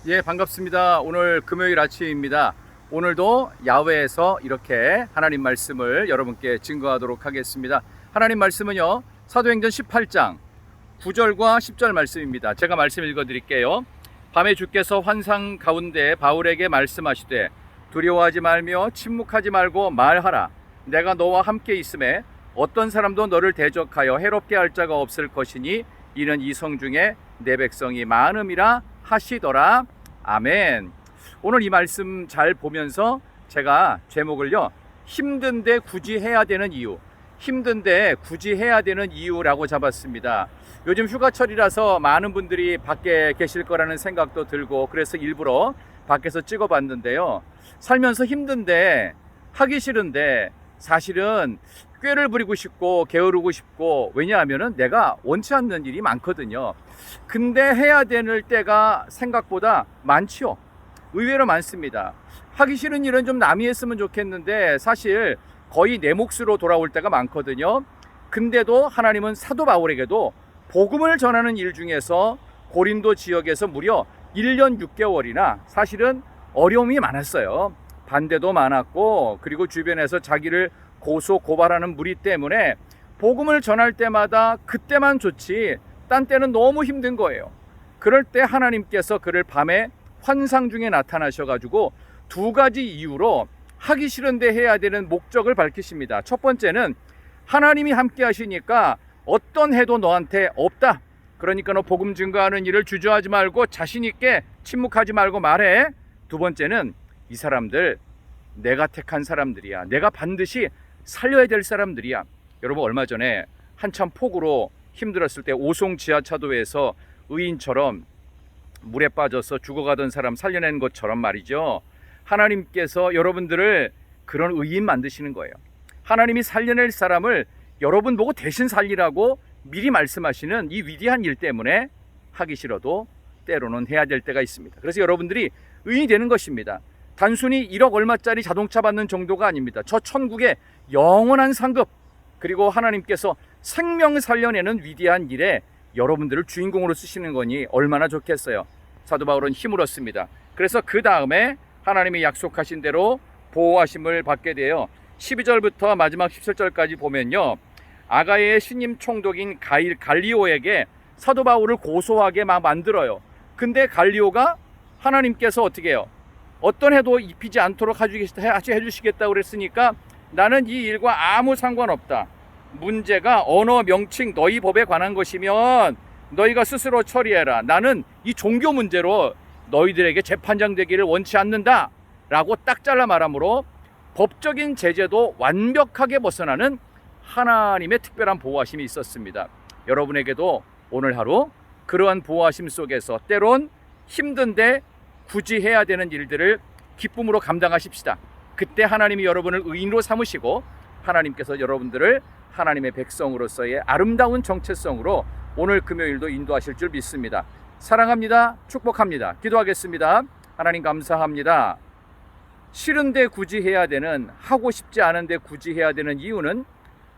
예, 반갑습니다. 오늘 금요일 아침입니다. 오늘도 야외에서 이렇게 하나님 말씀을 여러분께 증거하도록 하겠습니다. 하나님 말씀은요, 사도행전 18장 9절과 10절 말씀입니다. 제가 말씀 읽어드릴게요. 밤에 주께서 환상 가운데 바울에게 말씀하시되 두려워하지 말며 침묵하지 말고 말하라. 내가 너와 함께 있음에 어떤 사람도 너를 대적하여 해롭게 할 자가 없을 것이니 이는 이 성 중에 내 백성이 많음이라 하시더라. 아멘. 오늘 이 말씀 잘 보면서 제가 제목을요, 힘든데 굳이 해야 되는 이유, 힘든데 굳이 해야 되는 이유라고 잡았습니다. 요즘 휴가철이라서 많은 분들이 밖에 계실 거라는 생각도 들고 그래서 일부러 밖에서 찍어봤는데요, 살면서 힘든데 하기 싫은데 사실은 꾀를 부리고 싶고 게으르고 싶고, 왜냐하면 내가 원치 않는 일이 많거든요. 근데 해야 되는 때가 생각보다 많지요. 의외로 많습니다. 하기 싫은 일은 좀 남이 했으면 좋겠는데 사실 거의 내 몫으로 돌아올 때가 많거든요. 근데도 하나님은 사도 바울에게도 복음을 전하는 일 중에서 고린도 지역에서 무려 1년 6개월이나 사실은 어려움이 많았어요. 반대도 많았고, 그리고 주변에서 자기를 고소 고발하는 무리 때문에 복음을 전할 때마다 그때만 좋지 딴 때는 너무 힘든 거예요. 그럴 때 하나님께서 그를 밤에 환상 중에 나타나셔가지고 두 가지 이유로 하기 싫은데 해야 되는 목적을 밝히십니다. 첫 번째는 하나님이 함께 하시니까 어떤 해도 너한테 없다. 그러니까 너 복음 증거하는 일을 주저하지 말고 자신 있게 침묵하지 말고 말해. 두 번째는 이 사람들 내가 택한 사람들이야. 내가 반드시 살려야 될 사람들이야. 여러분, 얼마 전에 한참 폭우로 힘들었을 때 오송 지하차도에서 의인처럼 물에 빠져서 죽어가던 사람 살려낸 것처럼 말이죠, 하나님께서 여러분들을 그런 의인 만드시는 거예요. 하나님이 살려낼 사람을 여러분 보고 대신 살리라고 미리 말씀하시는 이 위대한 일 때문에 하기 싫어도 때로는 해야 될 때가 있습니다. 그래서 여러분들이 의인이 되는 것입니다. 단순히 1억 얼마짜리 자동차 받는 정도가 아닙니다. 저 천국의 영원한 상급, 그리고 하나님께서 생명 살려내는 위대한 일에 여러분들을 주인공으로 쓰시는 거니 얼마나 좋겠어요. 사도 바울은 힘을 얻습니다. 그래서 그 다음에 하나님이 약속하신 대로 보호하심을 받게 되어 12절부터 마지막 17절까지 보면요, 아가야의 신임 총독인 갈리오에게 사도 바울을 고소하게 막 만들어요. 근데 갈리오가 하나님께서 어떻게 해요? 어떤 해도 입히지 않도록 해주시겠다고 그랬으니까 나는 이 일과 아무 상관없다. 문제가 언어 명칭 너희 법에 관한 것이면 너희가 스스로 처리해라. 나는 이 종교 문제로 너희들에게 재판장 되기를 원치 않는다 라고 딱 잘라 말하므로 법적인 제재도 완벽하게 벗어나는 하나님의 특별한 보호하심이 있었습니다. 여러분에게도 오늘 하루 그러한 보호하심 속에서 때론 힘든데 굳이 해야 되는 일들을 기쁨으로 감당하십시다. 그때 하나님이 여러분을 의인으로 삼으시고 하나님께서 여러분들을 하나님의 백성으로서의 아름다운 정체성으로 오늘 금요일도 인도하실 줄 믿습니다. 사랑합니다. 축복합니다. 기도하겠습니다. 하나님 감사합니다. 싫은데 굳이 해야 되는, 하고 싶지 않은데 굳이 해야 되는 이유는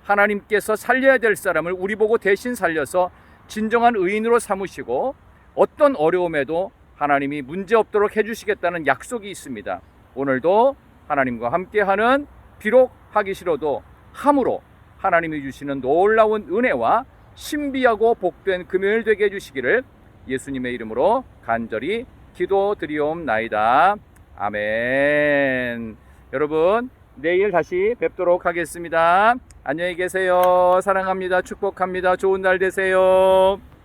하나님께서 살려야 될 사람을 우리 보고 대신 살려서 진정한 의인으로 삼으시고 어떤 어려움에도 하나님이 문제없도록 해주시겠다는 약속이 있습니다. 오늘도 하나님과 함께하는, 비록 하기 싫어도 함으로 하나님이 주시는 놀라운 은혜와 신비하고 복된 금요일 되게 해주시기를 예수님의 이름으로 간절히 기도드리옵나이다. 아멘. 여러분, 내일 다시 뵙도록 하겠습니다. 안녕히 계세요. 사랑합니다. 축복합니다. 좋은 날 되세요.